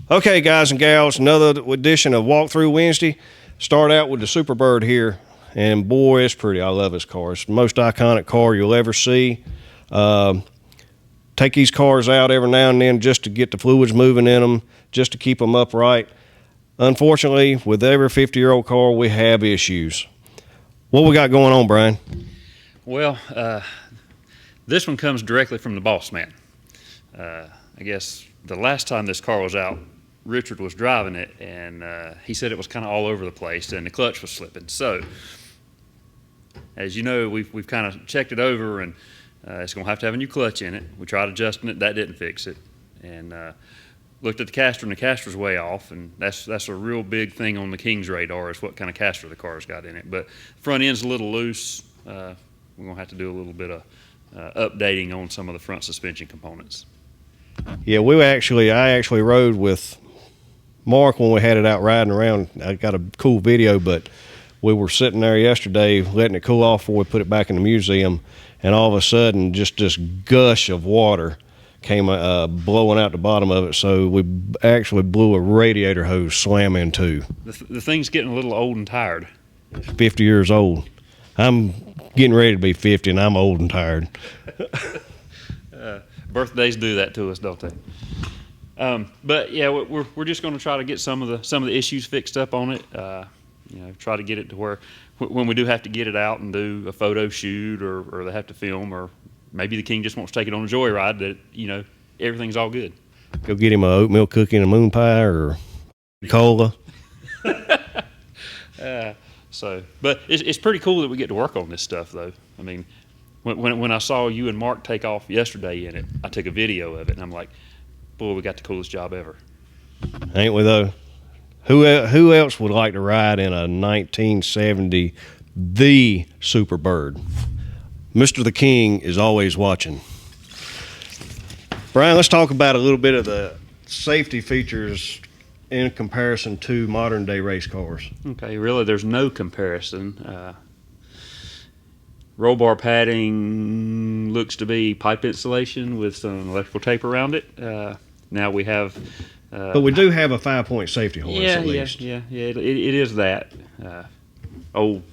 Okay, guys and gals, another edition of Walkthrough Wednesday. Start out with the Superbird here, and boy, it's pretty. I love this car. It's the most iconic car you'll ever see. Take these cars out every now and then just to get the fluids moving in them, just to keep them upright. Unfortunately, with every 50-year-old car, we have issues. What we got going on, Brian? Well, this one comes directly from the boss man. I guess the last time this car was out, Richard was driving it, and he said it was kind of all over the place and the clutch was slipping. So, as you know, we've kind of checked it over, and it's going to have a new clutch in it. We tried adjusting it, that didn't fix it, and looked at the caster, and the caster's way off, and that's a real big thing on the King's radar is what kind of caster the car's got in it. But front end's a little loose. We're going to have to do a little bit of updating on some of the front suspension components. Yeah, I actually rode with Mark when we had it out riding around. I got a cool video, but we were sitting there yesterday letting it cool off before we put it back in the museum, and all of a sudden just this gush of water came blowing out the bottom of it, so we actually blew a radiator hose slam in two. The thing's getting a little old and tired. It's 50 years old. I'm getting ready to be 50, and I'm old and tired. Birthdays do that to us, don't they? But yeah, we're just going to try to get some of the issues fixed up on it. Try to get it to where when we do have to get it out and do a photo shoot, or they have to film, or maybe the King just wants to take it on a joyride, that everything's all good. Go get him a oatmeal cookie and a moon pie or cola. But it's pretty cool that we get to work on this stuff, though. I mean, when I saw you and Mark take off yesterday in it, I took a video of it, and I'm like, boy, we got the coolest job ever. Ain't we, though? Who else would like to ride in a 1970 the Superbird? Mr. the King is always watching. Brian, let's talk about a little bit of the safety features in comparison to modern day race cars. Okay, really, there's no comparison. Roll bar padding looks to be pipe insulation with some electrical tape around it. Now we have... but we do have a 5-point safety harness at least. Yeah, it is that. Old.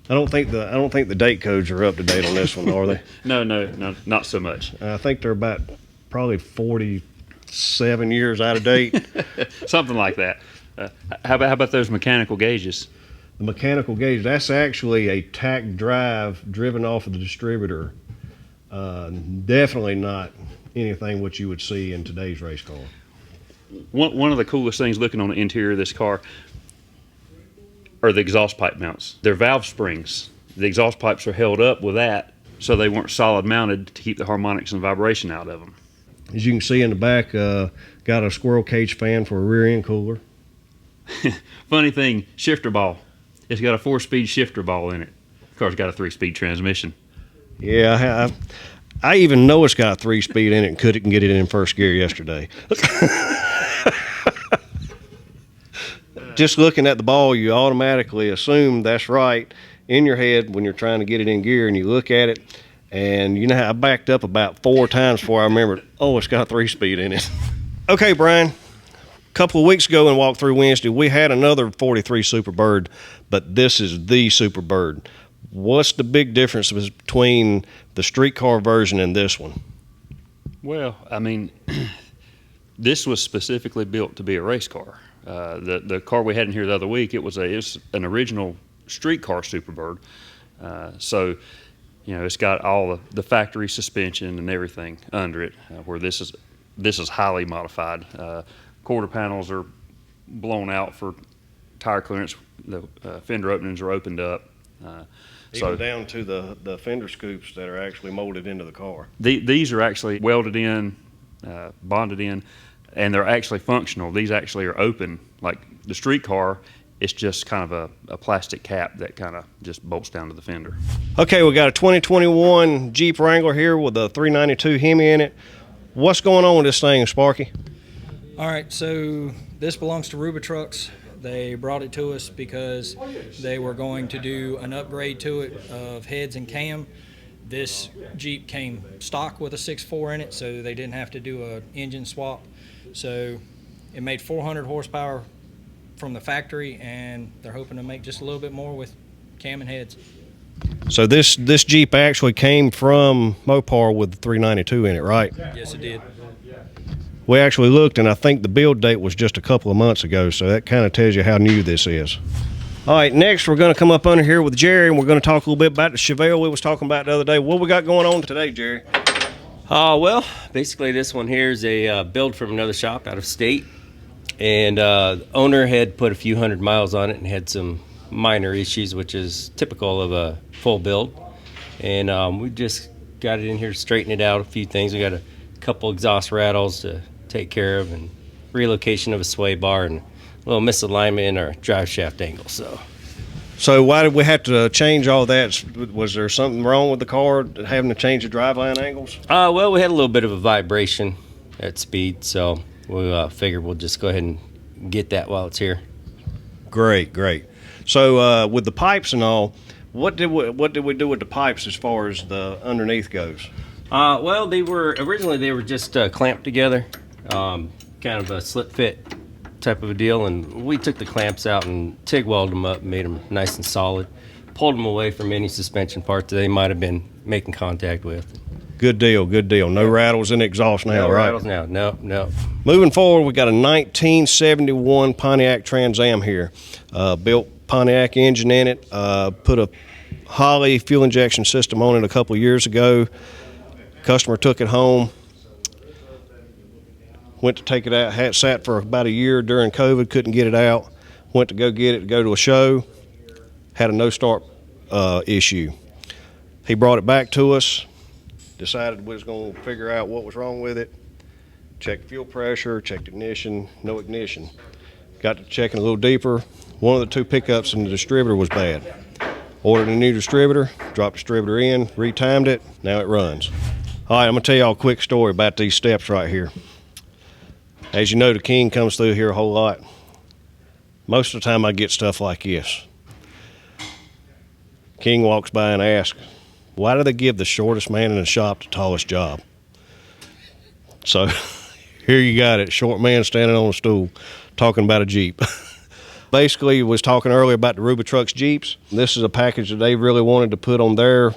I don't think the date codes are up to date on this one, are they? No, not so much. I think they're about probably 47 years out of date. Something like that. How about those mechanical gauges? The mechanical gauge, that's actually a tack drive driven off of the distributor. Definitely not anything what you would see in today's race car. One of the coolest things looking on the interior of this car are the exhaust pipe mounts. They're valve springs. The exhaust pipes are held up with that so they weren't solid mounted to keep the harmonics and vibration out of them. As you can see in the back, got a squirrel cage fan for a rear end cooler. Funny thing, shifter ball. It's got a 4-speed shifter ball in it. The car's got a 3-speed transmission. Yeah, I even know it's got a 3-speed in it and couldn't get it in first gear yesterday. Just looking at the ball, you automatically assume that's right in your head when you're trying to get it in gear, and you look at it, and I backed up about 4 times before I remembered, oh, it's got a 3-speed in it. Okay, Brian. A couple of weeks ago in Walkthrough Wednesday, we had another 43 Superbird, but this is the Superbird. What's the big difference between the street car version and this one? Well, I mean, this was specifically built to be a race car. The car we had in here the other week, it was an original street car Superbird. So, it's got all the factory suspension and everything under it, where this is highly modified. Quarter panels are blown out for tire clearance. The fender openings are opened up. Even down to the fender scoops that are actually molded into the car. These are actually welded in, bonded in, and they're actually functional. These actually are open. Like the street car, it's just kind of a plastic cap that kind of just bolts down to the fender. Okay, we got a 2021 Jeep Wrangler here with a 392 Hemi in it. What's going on with this thing, Sparky? All right, so this belongs to Rubitrux. They brought it to us because they were going to do an upgrade to it of heads and cam. This Jeep came stock with a 6.4 in it, so they didn't have to do an engine swap. So It made 400 horsepower from the factory, and they're hoping to make just a little bit more with cam and heads. So this Jeep actually came from Mopar with the 392 in it, right? Yes, it did. We actually looked, and I think the build date was just a couple of months ago, so that kind of tells you how new this is. All right, next we're going to come up under here with Jerry, and we're going to talk a little bit about the Chevelle we was talking about the other day. What we got going on today, Jerry? Well, basically this one here is a build from another shop out of state, and the owner had put a few hundred miles on it and had some minor issues, which is typical of a full build. And we just got it in here to straighten it out, a few things. We got a couple exhaust rattles to take care of, and relocation of a sway bar, and a little misalignment in our drive shaft angle. So why did we have to change all that? Was there something wrong with the car having to change the driveline angles? Well, we had a little bit of a vibration at speed, so we figured we'll just go ahead and get that while it's here. Great. So with the pipes and all, what did we do with the pipes as far as the underneath goes? Well, they were just clamped together, kind of a slip fit type of a deal, and we took the clamps out and TIG welded them up, made them nice and solid, pulled them away from any suspension parts that they might have been making contact with. Good deal. No rattles in the exhaust now, No right? rattles now, no. Moving forward, we got a 1971 Pontiac Trans Am here. Built Pontiac engine in it, put a Holley fuel injection system on it a couple years ago. Customer took it home, went to take it out, had sat for about a year during COVID, couldn't get it out, went to go get it, go to a show, had a no start issue. He brought it back to us, decided we was going to figure out what was wrong with it, checked fuel pressure, checked ignition, no ignition. Got to checking a little deeper. One of the two pickups in the distributor was bad. Ordered a new distributor, dropped the distributor in, retimed it, now it runs. All right, I'm going to tell y'all a quick story about these steps right here. As you know, the King comes through here a whole lot. Most of the time I get stuff like this. King walks by and asks, why do they give the shortest man in the shop the tallest job? So here you got it, short man standing on a stool talking about a Jeep. Basically, was talking earlier about the Rubitrux Jeeps. This is a package that they really wanted to put on their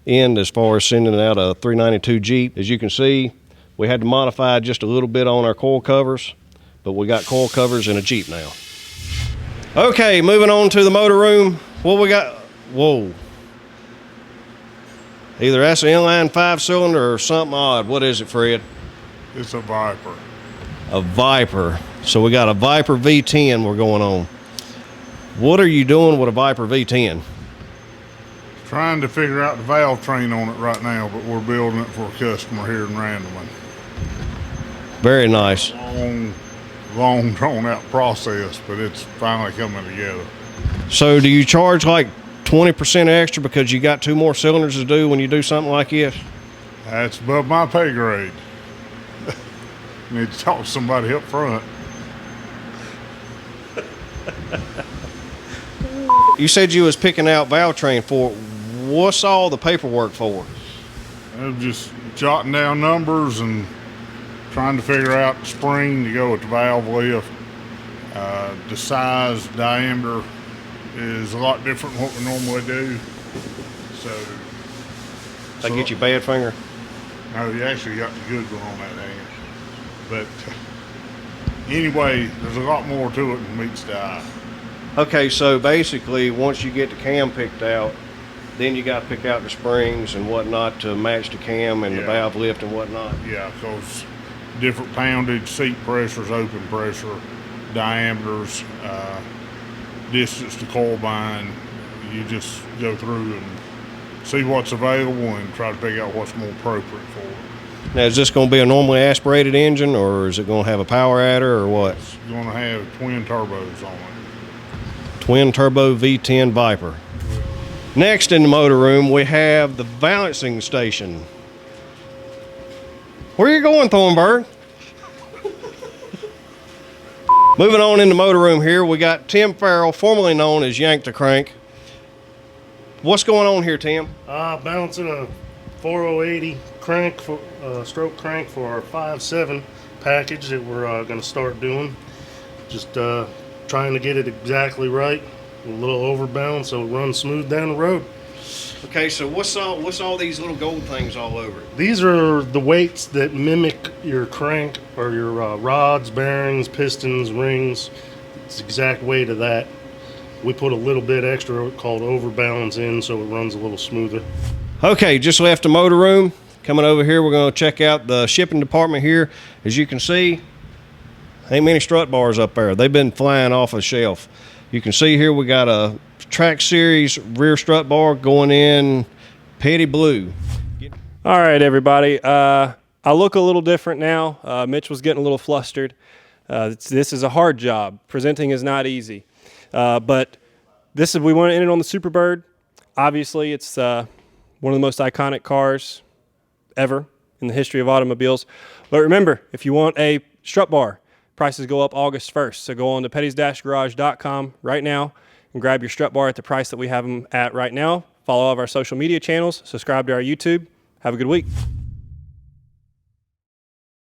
end as far as sending out a 392 Jeep. As you can see, we had to modify just a little bit on our coil covers, but we got coil covers in a Jeep now. Okay, moving on to the motor room. What we got? Whoa. Either that's an inline 5-cylinder or something odd. What is it, Fred? It's a Viper. A Viper. So we got a Viper V10 we're going on. What are you doing with a Viper V10? Trying to figure out the valve train on it right now, but we're building it for a customer here in Randleman. Very nice. Long drawn out process, but it's finally coming together. So do you charge like 20% extra because you got 2 more cylinders to do when you do something like this? That's above my pay grade. Need to talk to somebody up front. You said you was picking out valve train for it. What's all the paperwork for? I'm just jotting down numbers and trying to figure out the spring to go with the valve lift. The size, diameter is a lot different than what we normally do. I get you bad finger? No, you actually got the good one on that hand. But anyway, there's a lot more to it than meets the eye. Okay, so basically once you get the cam picked out, then you got to pick out the springs and whatnot to match the cam and the valve lift and whatnot. Yeah, because different poundage, seat pressures, open pressure, diameters, distance to coil bind. You just go through and see what's available and try to figure out what's more appropriate for it. Now, is this going to be a normally aspirated engine, or is it going to have a power adder, or what? It's going to have twin turbos on it. Twin turbo V10 Viper. Next in the motor room, we have the balancing station. Where are you going, Thornburg? Moving on in the motor room here, we got Tim Farrell, formerly known as Yank the Crank. What's going on here, Tim? Balancing a 4080 crank, stroke crank for our 5.7 package that we're going to start doing. Just trying to get it exactly right, a little overbound so it runs smooth down the road. Okay, so what's all these little gold things all over it? These are the weights that mimic your crank or your rods, bearings, pistons, rings. It's the exact weight of that. We put a little bit extra called overbalance in so it runs a little smoother. Okay, just left the motor room. Coming over here, we're going to check out the shipping department here. As you can see, ain't many strut bars up there. They've been flying off a shelf. You can see here we got a Track Series rear strut bar going in petty blue. All right, everybody. I look a little different now. Mitch was getting a little flustered. This is a hard job. Presenting is not easy. But we want to end it on the Superbird. Obviously, it's one of the most iconic cars ever in the history of automobiles. But remember, if you want a strut bar, prices go up August 1st. So go on to petties-garage.com right now and grab your strut bar at the price that we have them at right now. Follow all of our social media channels. Subscribe to our YouTube. Have a good week.